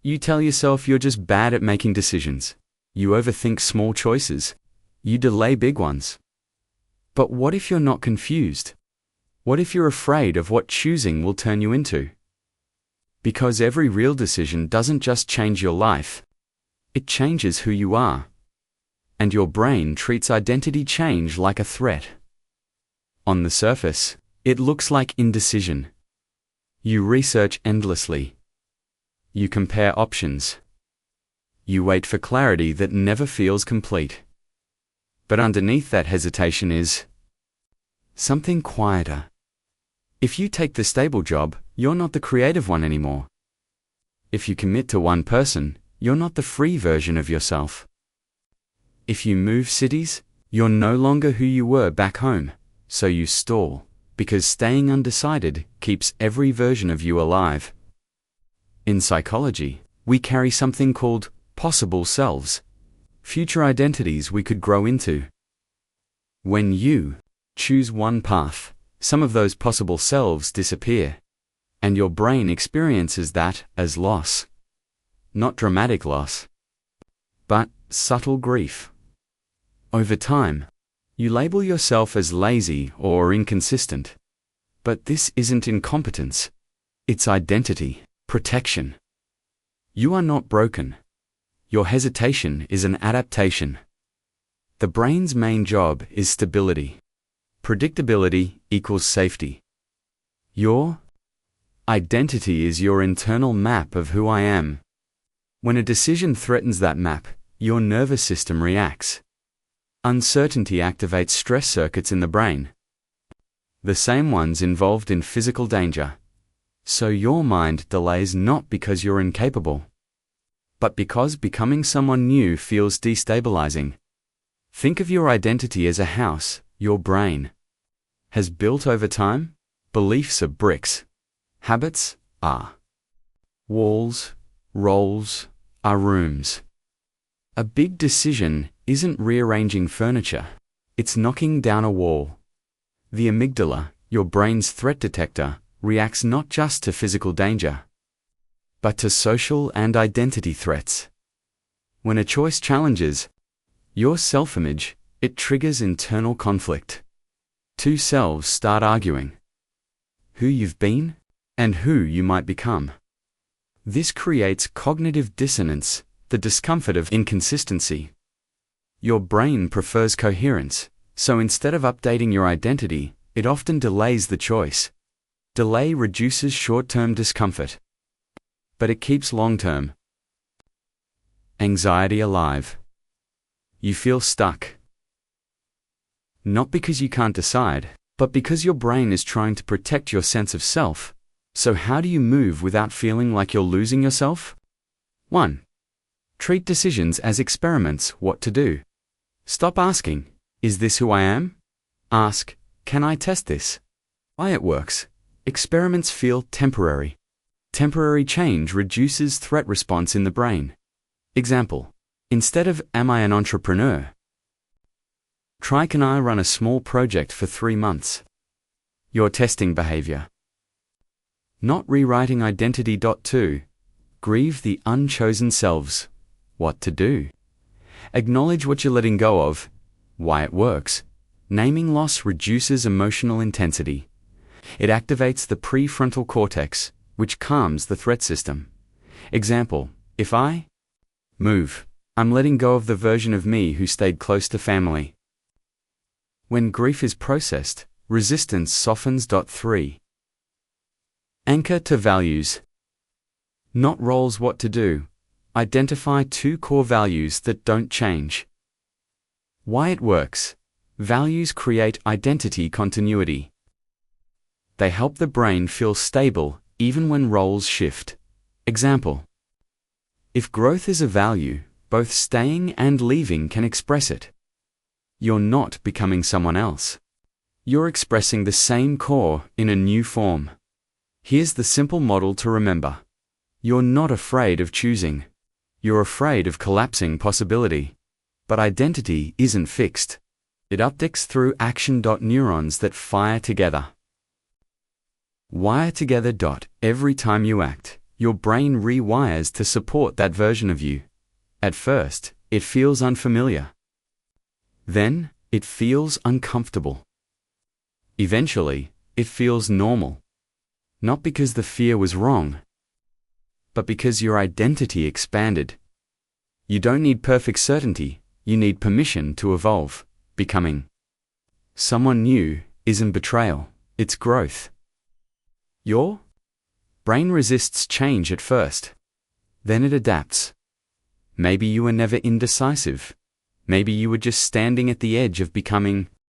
You tell yourself you're just bad at making decisions. You overthink small choices. You delay big ones. But what if you're not confused? What if you're afraid of what choosing will turn you into? Because every real decision doesn't just change your life. It changes who you are. And your brain treats identity change like a threat. On the surface, it looks like indecision. You research endlessly. You compare options. You wait for clarity that never feels complete. But underneath that hesitation is something quieter. If you take the stable job, you're not the creative one anymore. If you commit to one person, you're not the free version of yourself. If you move cities, you're no longer who you were back home, so you stall, because staying undecided keeps every version of you alive. In psychology, we carry something called possible selves, future identities we could grow into. When you choose one path, some of those possible selves disappear, and your brain experiences that as loss. Not dramatic loss, but subtle grief. Over time, you label yourself as lazy or inconsistent. But this isn't incompetence. It's identity, protection. You are not broken. Your hesitation is an adaptation. The brain's main job is stability. Predictability equals safety. Your identity is your internal map of who I am. When a decision threatens that map, your nervous system reacts. Uncertainty activates stress circuits in the brain, the same ones involved in physical danger. So your mind delays not because you're incapable, but because becoming someone new feels destabilizing. Think of your identity as a house your brain has built over time. Beliefs are bricks. Habits are walls. Roles are rooms. A big decision isn't rearranging furniture. It's knocking down a wall. The amygdala, your brain's threat detector, reacts not just to physical danger, but to social and identity threats. When a choice challenges your self-image, it triggers internal conflict. Two selves start arguing. Who you've been and who you might become. This creates cognitive dissonance, the discomfort of inconsistency. Your brain prefers coherence, so instead of updating your identity, it often delays the choice. Delay reduces short-term discomfort, but it keeps long-term anxiety alive. You feel stuck. Not because you can't decide, but because your brain is trying to protect your sense of self. So how do you move without feeling like you're losing yourself? 1. Treat decisions as experiments. What to do. Stop asking, is this who I am? Ask, can I test this? Why it works. Experiments feel temporary. Temporary change reduces threat response in the brain. Example, instead of am I an entrepreneur? Try can I run a small project for 3 months? You're testing behavior. Not rewriting identity. 2. Grieve the unchosen selves. What to do. Acknowledge what you're letting go of. Why it works. Naming loss reduces emotional intensity. It activates the prefrontal cortex, which calms the threat system. Example, if I move, I'm letting go of the version of me who stayed close to family. When grief is processed, resistance softens. 3. Anchor to values. Not roles. What to do. Identify 2 core values that don't change. Why it works. Values create identity continuity. They help the brain feel stable even when roles shift. Example, if growth is a value, both staying and leaving can express it. You're not becoming someone else. You're expressing the same core in a new form. Here's the simple model to remember. You're not afraid of choosing. You're afraid of collapsing possibility. But identity isn't fixed. It upticks through action. Neurons that fire together. Wire together. Every time you act, Your brain rewires to support that version of you. At first, it feels unfamiliar. Then, it feels uncomfortable. Eventually, it feels normal. Not because the fear was wrong, but because your identity expanded. You don't need perfect certainty, you need permission to evolve. Becoming someone new isn't betrayal, it's growth. Your brain resists change at first. Then it adapts. Maybe you were never indecisive. Maybe you were just standing at the edge of becoming